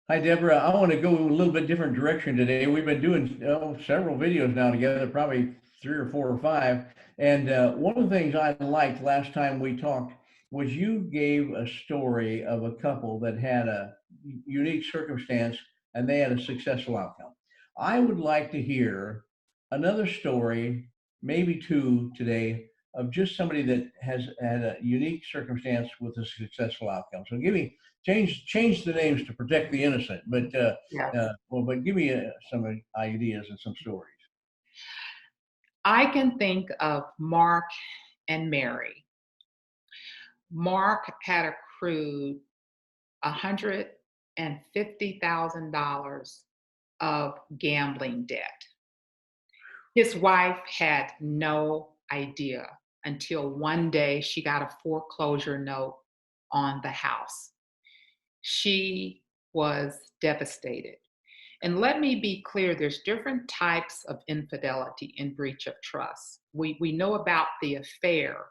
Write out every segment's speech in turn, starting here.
Hi, Deborah. I want to go a little bit different direction today. We've been doing several videos now together, probably three or four or five. And one of the things I liked last time we talked was you gave a story of a couple that had a unique circumstance and they had a successful outcome. I would like to hear another story, maybe two today, of just somebody that has had a unique circumstance with a successful outcome. So change the names to protect the innocent, Yes. but give me some ideas and some stories. I can think of Mark and Mary. Mark had accrued $150,000 of gambling debt. His wife had no idea until one day she got a foreclosure note on the house. She was devastated. And let me be clear, there's different types of infidelity and breach of trust. We know about the affair,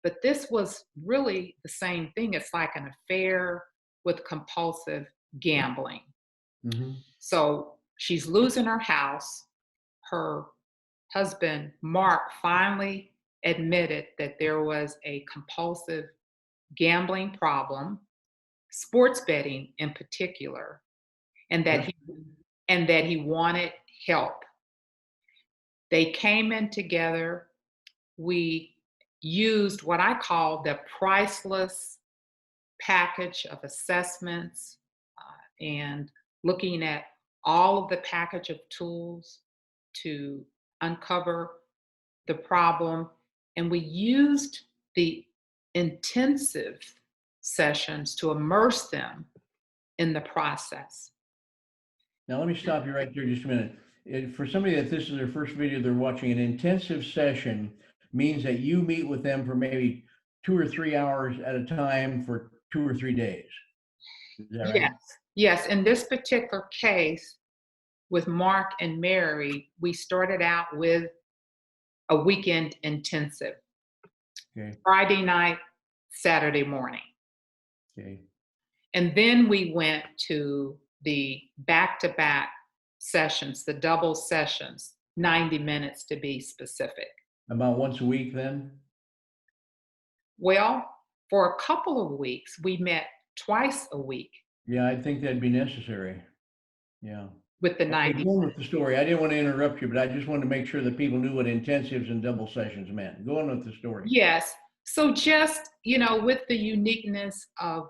but this was really the same thing. It's like an affair with compulsive gambling. Hmm. So she's losing her house. Her husband, Mark, finally admitted that there was a compulsive gambling problem, sports betting in particular, and that Yep. he wanted help. They came in together. We used what I call the priceless package of assessments and looking at all of the package of tools to uncover the problem. And we used the intensive sessions to immerse them in the process. Now let me stop you right there just a minute. For somebody that this is their first video they're watching, an intensive session means that you meet with them for maybe 2 or 3 hours at a time for 2 or 3 days. Is that right? Yes, yes. In this particular case, with Mark and Mary, we started out with a weekend intensive, Okay. Friday night, Saturday morning. Okay. And then we went to the back to back sessions, the double sessions, 90 minutes to be specific. About once a week then? Well, for a couple of weeks, we met twice a week Yeah, I think that'd be necessary. Yeah. with the Okay, 90. go on with the story. I didn't want to interrupt you, but I just wanted to make sure that people knew what intensives and double sessions meant. Go on with the story. Yes. So just, with the uniqueness of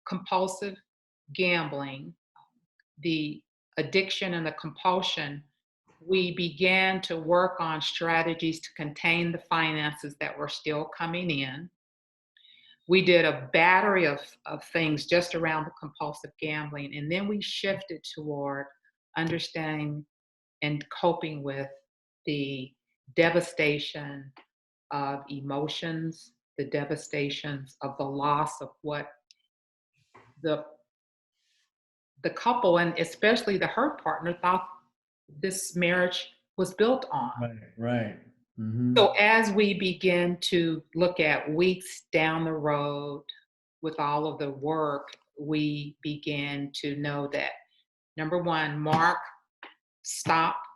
compulsive gambling, the addiction and the compulsion, we began to work on strategies to contain the finances that were still coming in. We did a battery of things just around the compulsive gambling, and then we shifted toward understanding and coping with the devastation of emotions, the devastations of the loss of what the the couple and especially the hurt partner thought this marriage was built on. Right, right. Mm-hmm. So as we begin to look at weeks down the road with all of the work, we begin to know that number one, Mark stopped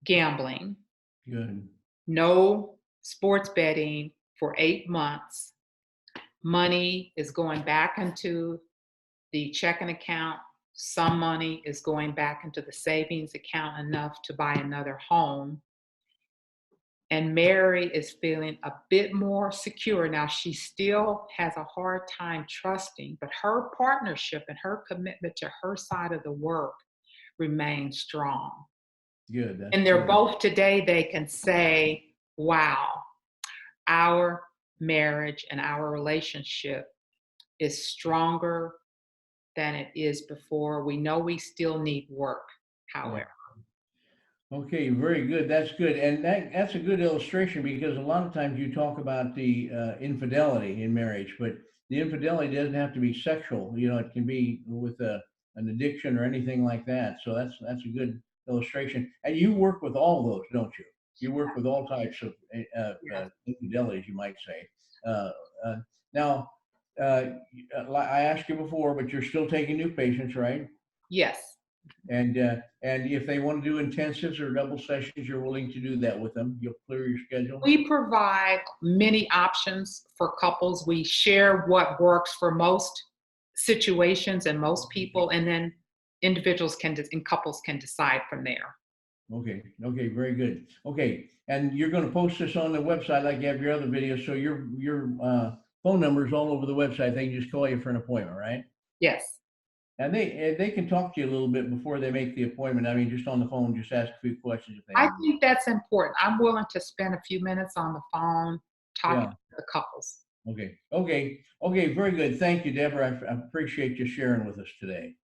gambling, Good. no sports betting for 8 months. Money is going back into the checking account. Some money is going back into the savings account enough to buy another home. And Mary is feeling a bit more secure. Now, she still has a hard time trusting, but her partnership and her commitment to her side of the work remains strong. Good. That's And they're good. both today, they can say, wow, our marriage and our relationship is stronger than it is before. We know we still need work, Yeah. however. Okay, very good. That's good. And that's a good illustration because a lot of times you talk about the infidelity in marriage, but the infidelity doesn't have to be sexual. It can be with an addiction or anything like that. So that's a good illustration. And you work with all those, don't you? You work with all types of Yes. infidelities, you might say. Uh, uh, now, I asked you before, but you're still taking new patients, right? Yes. And if they want to do intensives or double sessions, you're willing to do that with them. You'll clear your schedule. We provide many options for couples. We share what works for most situations and most people, and then individuals and couples can decide from there. Okay. Okay. Very good. Okay. And you're going to post this on the website like you have your other videos. So your phone number is all over the website. They can just call you for an appointment, right? Yes. And they can talk to you a little bit before they make the appointment. I mean, just on the phone, just ask a few questions if they I have. think that's important. I'm willing to spend a few minutes on the phone talking Yeah. to the couples. Okay. Okay. Okay. Very good. Thank you, Deborah. I appreciate you sharing with us today.